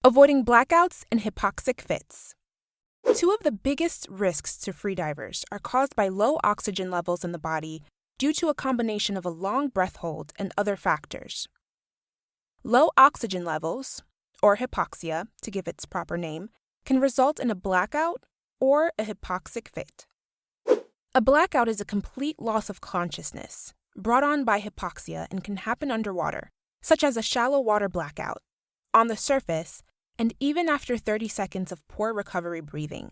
Avoiding blackouts and hypoxic fits. Two of the biggest risks to freedivers are caused by low oxygen levels in the body due to a combination of a long breath hold and other factors. Low oxygen levels, or hypoxia to give its proper name, can result in a blackout or a hypoxic fit. A blackout is a complete loss of consciousness brought on by hypoxia and can happen underwater, such as a shallow water blackout, on the surface, and even after 30 seconds of poor recovery breathing.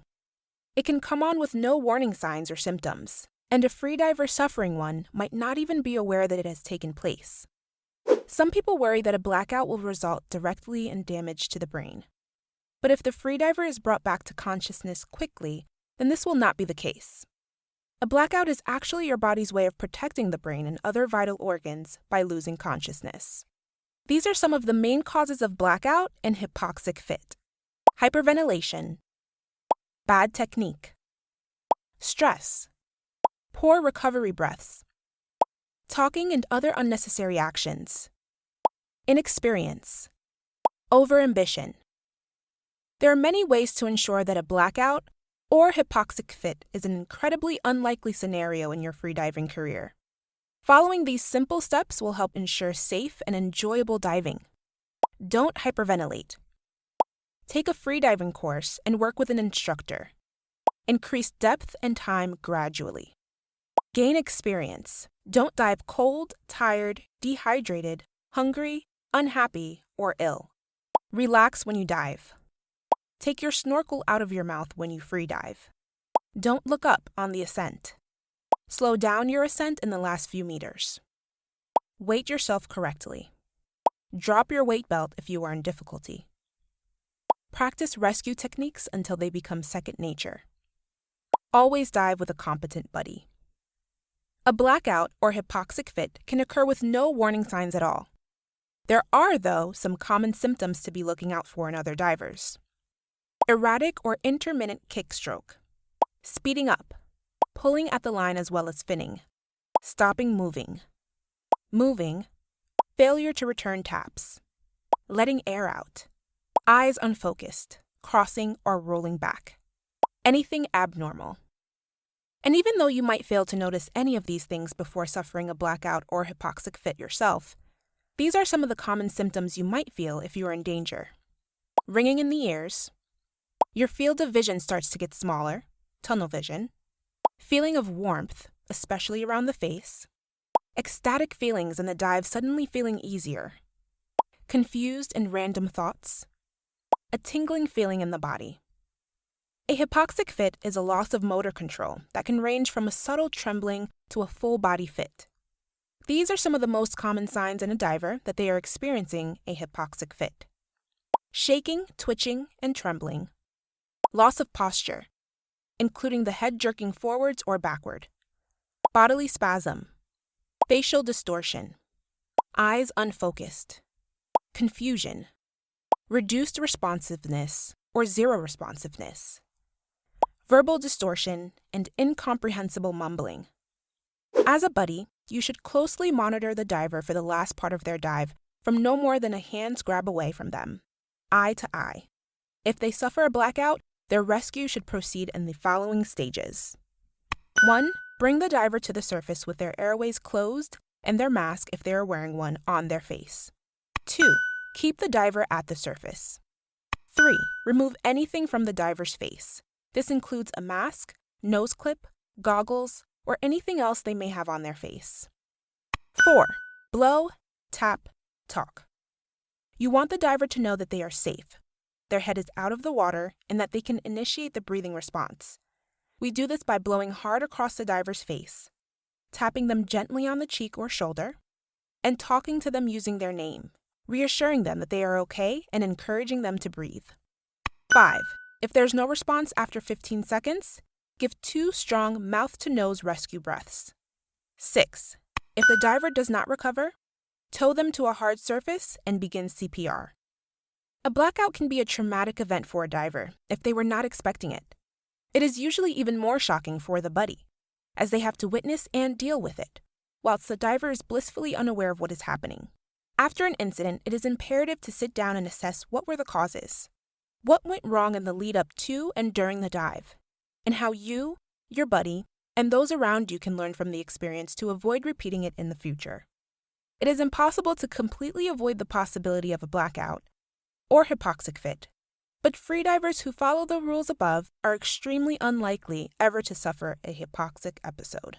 It can come on with no warning signs or symptoms, and a freediver suffering one might not even be aware that it has taken place. Some people worry that a blackout will result directly in damage to the brain. But if the freediver is brought back to consciousness quickly, then this will not be the case. A blackout is actually your body's way of protecting the brain and other vital organs by losing consciousness. These are some of the main causes of blackout and hypoxic fit: hyperventilation, bad technique, stress, poor recovery breaths, talking and other unnecessary actions, inexperience, overambition. There are many ways to ensure that a blackout or hypoxic fit is an incredibly unlikely scenario in your freediving career. Following these simple steps will help ensure safe and enjoyable diving. Don't hyperventilate. Take a freediving course and work with an instructor. Increase depth and time gradually. Gain experience. Don't dive cold, tired, dehydrated, hungry, unhappy, or ill. Relax when you dive. Take your snorkel out of your mouth when you freedive. Don't look up on the ascent. Slow down your ascent in the last few meters. Weight yourself correctly. Drop your weight belt if you are in difficulty. Practice rescue techniques until they become second nature. Always dive with a competent buddy. A blackout or hypoxic fit can occur with no warning signs at all. There are, though, some common symptoms to be looking out for in other divers. Erratic or intermittent kickstroke. Speeding up. Pulling at the line as well as finning. Stopping moving. Moving. Failure to return taps. Letting air out. Eyes unfocused, crossing or rolling back. Anything abnormal. And even though you might fail to notice any of these things before suffering a blackout or hypoxic fit yourself, these are some of the common symptoms you might feel if you are in danger. Ringing in the ears. Your field of vision starts to get smaller, tunnel vision. Feeling of warmth, especially around the face. Ecstatic feelings in the dive suddenly feeling easier. Confused and random thoughts. A tingling feeling in the body. A hypoxic fit is a loss of motor control that can range from a subtle trembling to a full body fit. These are some of the most common signs in a diver that they are experiencing a hypoxic fit. Shaking, twitching, and trembling. Loss of posture, including the head jerking forwards or backward. Bodily spasm. Facial distortion. Eyes unfocused. Confusion. Reduced responsiveness or zero responsiveness. Verbal distortion and incomprehensible mumbling. As a buddy, you should closely monitor the diver for the last part of their dive from no more than a hand's grab away from them, eye to eye. If they suffer a blackout, their rescue should proceed in the following stages. 1. Bring the diver to the surface with their airways closed and their mask, if they are wearing one, on their face. 2. Keep the diver at the surface. 3. Remove anything from the diver's face. This includes a mask, nose clip, goggles, or anything else they may have on their face. 4. Blow, tap, talk. You want the diver to know that they are safe, their head is out of the water, and that they can initiate the breathing response. We do this by blowing hard across the diver's face, tapping them gently on the cheek or shoulder, and talking to them using their name, reassuring them that they are okay and encouraging them to breathe. 5. If there's no response after 15 seconds, give 2 strong mouth-to-nose rescue breaths. 6. If the diver does not recover, tow them to a hard surface and begin CPR. A blackout can be a traumatic event for a diver if they were not expecting it. It is usually even more shocking for the buddy, as they have to witness and deal with it, whilst the diver is blissfully unaware of what is happening. After an incident, it is imperative to sit down and assess what were the causes, what went wrong in the lead up to and during the dive, and how you, your buddy, and those around you can learn from the experience to avoid repeating it in the future. It is impossible to completely avoid the possibility of a blackout or hypoxic fit, but freedivers who follow the rules above are extremely unlikely ever to suffer a hypoxic episode.